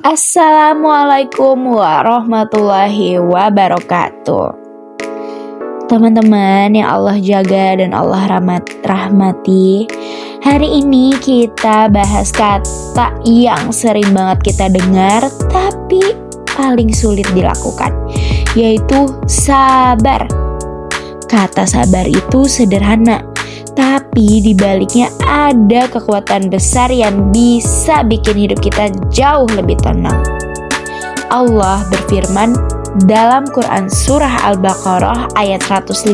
Assalamualaikum warahmatullahi wabarakatuh. Teman-teman yang Allah jaga dan Allah rahmati, hari ini kita bahas kata yang sering banget kita dengar tapi paling sulit dilakukan, yaitu sabar. Kata sabar itu sederhana, tapi di baliknya ada kekuatan besar yang bisa bikin hidup kita jauh lebih tenang. Allah berfirman dalam Quran Surah Al-Baqarah ayat 153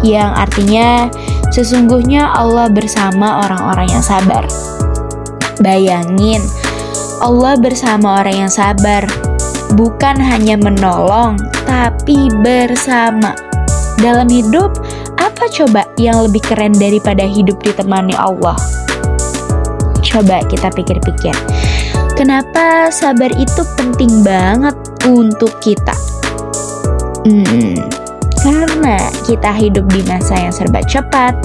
yang artinya sesungguhnya Allah bersama orang-orang yang sabar. Bayangin, Allah bersama orang yang sabar, bukan hanya menolong tapi bersama. Dalam hidup, apa coba yang lebih keren daripada hidup ditemani Allah? Coba kita pikir-pikir. Kenapa sabar itu penting banget untuk kita? Karena kita hidup di masa yang serba cepat.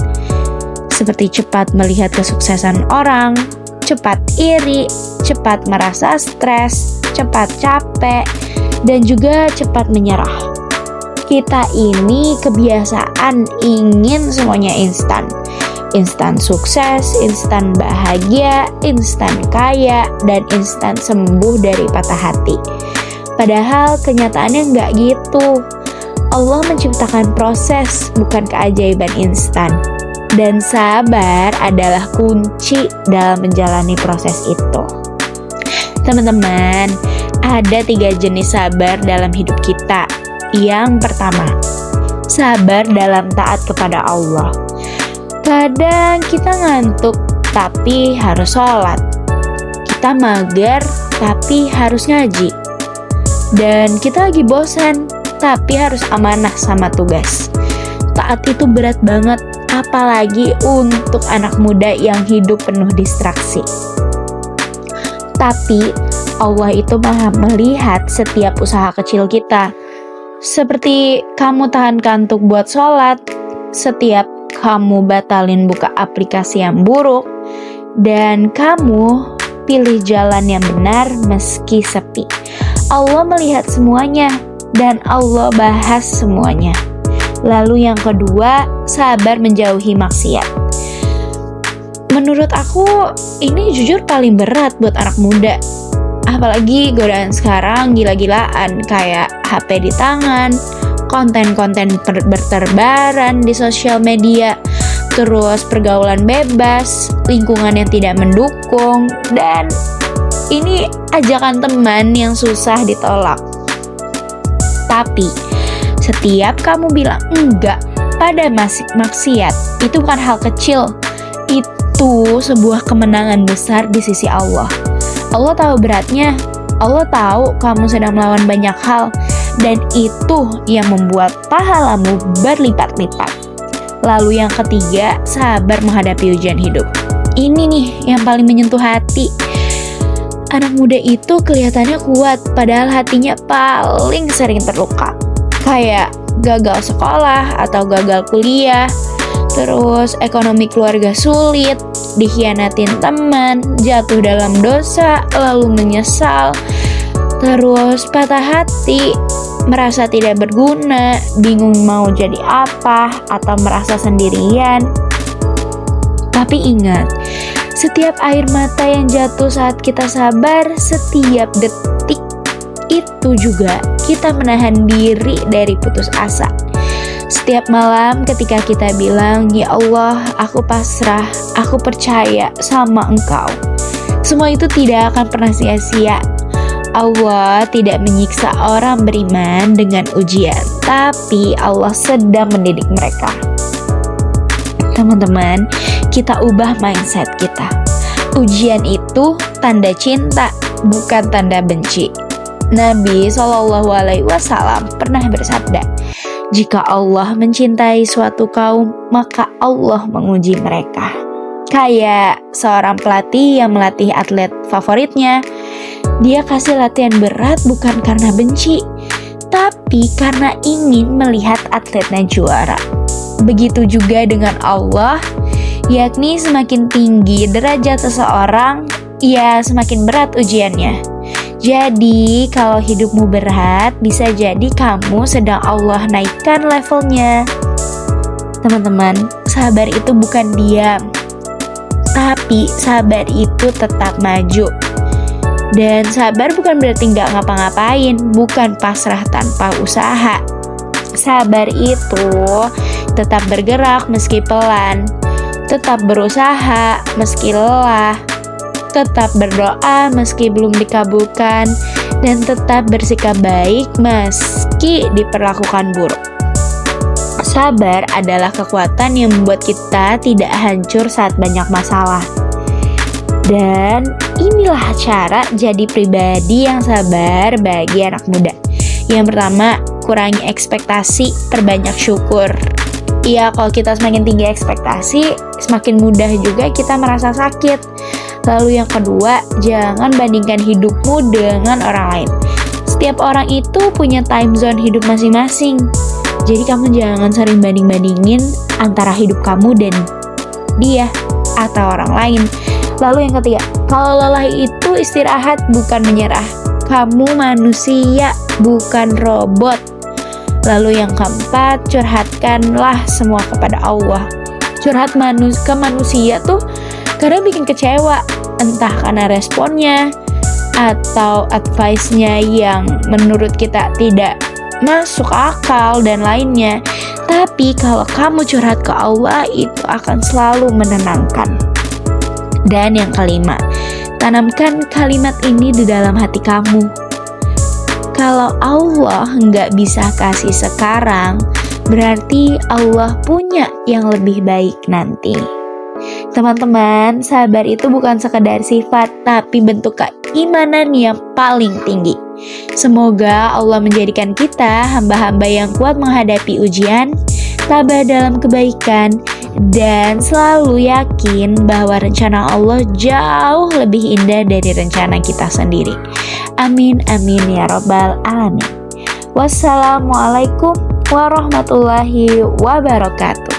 Seperti cepat melihat kesuksesan orang, cepat iri, cepat merasa stres, cepat capek, dan juga cepat menyerah. Kita ini kebiasaan ingin semuanya instan. Instan sukses, instan bahagia, instan kaya, dan instan sembuh dari patah hati. Padahal kenyataannya nggak gitu. Allah menciptakan proses, bukan keajaiban instan. Dan sabar adalah kunci dalam menjalani proses itu. Teman-teman, ada 3 jenis sabar dalam hidup kita. Yang pertama, sabar dalam taat kepada Allah. Kadang kita ngantuk tapi harus sholat. Kita mager tapi harus ngaji. Dan kita lagi bosan tapi harus amanah sama tugas. Taat itu berat banget, apalagi untuk anak muda yang hidup penuh distraksi. Tapi Allah itu maha melihat setiap usaha kecil kita. Seperti kamu tahan kantuk buat sholat, setiap kamu batalin buka aplikasi yang buruk, dan kamu pilih jalan yang benar meski sepi. Allah melihat semuanya, dan Allah bahas semuanya. Lalu yang kedua, sabar menjauhi maksiat. Menurut aku, ini jujur paling berat buat anak muda. Apalagi godaan sekarang gila-gilaan, kayak HP di tangan, konten-konten berterbaran di sosial media, terus pergaulan bebas, lingkungan yang tidak mendukung, dan ini ajakan teman yang susah ditolak. Tapi setiap kamu bilang enggak pada maksiat, itu bukan hal kecil, itu sebuah kemenangan besar di sisi Allah. Allah tahu beratnya, Allah tahu kamu sedang melawan banyak hal, dan itu yang membuat pahalamu berlipat-lipat. Lalu yang ketiga, sabar menghadapi ujian hidup. Ini nih yang paling menyentuh hati. Anak muda itu kelihatannya kuat, padahal hatinya paling sering terluka. Kayak gagal sekolah atau gagal kuliah, terus ekonomi keluarga sulit, dikhianatin teman, jatuh dalam dosa, lalu menyesal, terus patah hati, merasa tidak berguna, bingung mau jadi apa, atau merasa sendirian. Tapi ingat, setiap air mata yang jatuh saat kita sabar, setiap detik itu juga kita menahan diri dari putus asa. Setiap malam ketika kita bilang, ya Allah, aku pasrah, aku percaya sama Engkau, semua itu tidak akan pernah sia-sia. Allah tidak menyiksa orang beriman dengan ujian, tapi Allah sedang mendidik mereka. Teman-teman, kita ubah mindset kita. Ujian itu tanda cinta, bukan tanda benci. Nabi SAW pernah bersabda, jika Allah mencintai suatu kaum, maka Allah menguji mereka. Kayak seorang pelatih yang melatih atlet favoritnya. Dia kasih latihan berat bukan karena benci, tapi karena ingin melihat atletnya juara. Begitu juga dengan Allah, yakni semakin tinggi derajat seseorang, ya semakin berat ujiannya. Jadi kalau hidupmu berat, bisa jadi kamu sedang Allah naikkan levelnya. Teman-teman, sabar itu bukan diam, tapi sabar itu tetap maju. Dan sabar bukan berarti nggak ngapa-ngapain, bukan pasrah tanpa usaha. Sabar itu tetap bergerak meski pelan, tetap berusaha meski lelah, tetap berdoa meski belum dikabulkan, dan tetap bersikap baik meski diperlakukan buruk. Sabar adalah kekuatan yang membuat kita tidak hancur saat banyak masalah. Dan inilah cara jadi pribadi yang sabar bagi anak muda. Yang pertama, kurangi ekspektasi, perbanyak syukur. Iya, kalau kita semakin tinggi ekspektasi, semakin mudah juga kita merasa sakit. Lalu yang kedua, jangan bandingkan hidupmu dengan orang lain. Setiap orang itu punya time zone hidup masing-masing. Jadi kamu jangan sering banding-bandingin antara hidup kamu dan dia atau orang lain. Lalu yang ketiga, kalau lelah itu istirahat, bukan menyerah. Kamu manusia, bukan robot. Lalu yang keempat, curhatkanlah semua kepada Allah. Curhat ke manusia tuh kadang bikin kecewa, entah karena responnya atau advice-nya yang menurut kita tidak masuk akal dan lainnya. Tapi kalau kamu curhat ke Allah, itu akan selalu menenangkan. Dan yang kelima, tanamkan kalimat ini di dalam hati kamu. Kalau Allah nggak bisa kasih sekarang, berarti Allah punya yang lebih baik nanti. Teman-teman, sabar itu bukan sekedar sifat, tapi bentuk keimanan yang paling tinggi. Semoga Allah menjadikan kita hamba-hamba yang kuat menghadapi ujian, tabah dalam kebaikan, dan selalu yakin bahwa rencana Allah jauh lebih indah dari rencana kita sendiri. Amin, amin ya robbal alamin. Wassalamualaikum warahmatullahi wabarakatuh.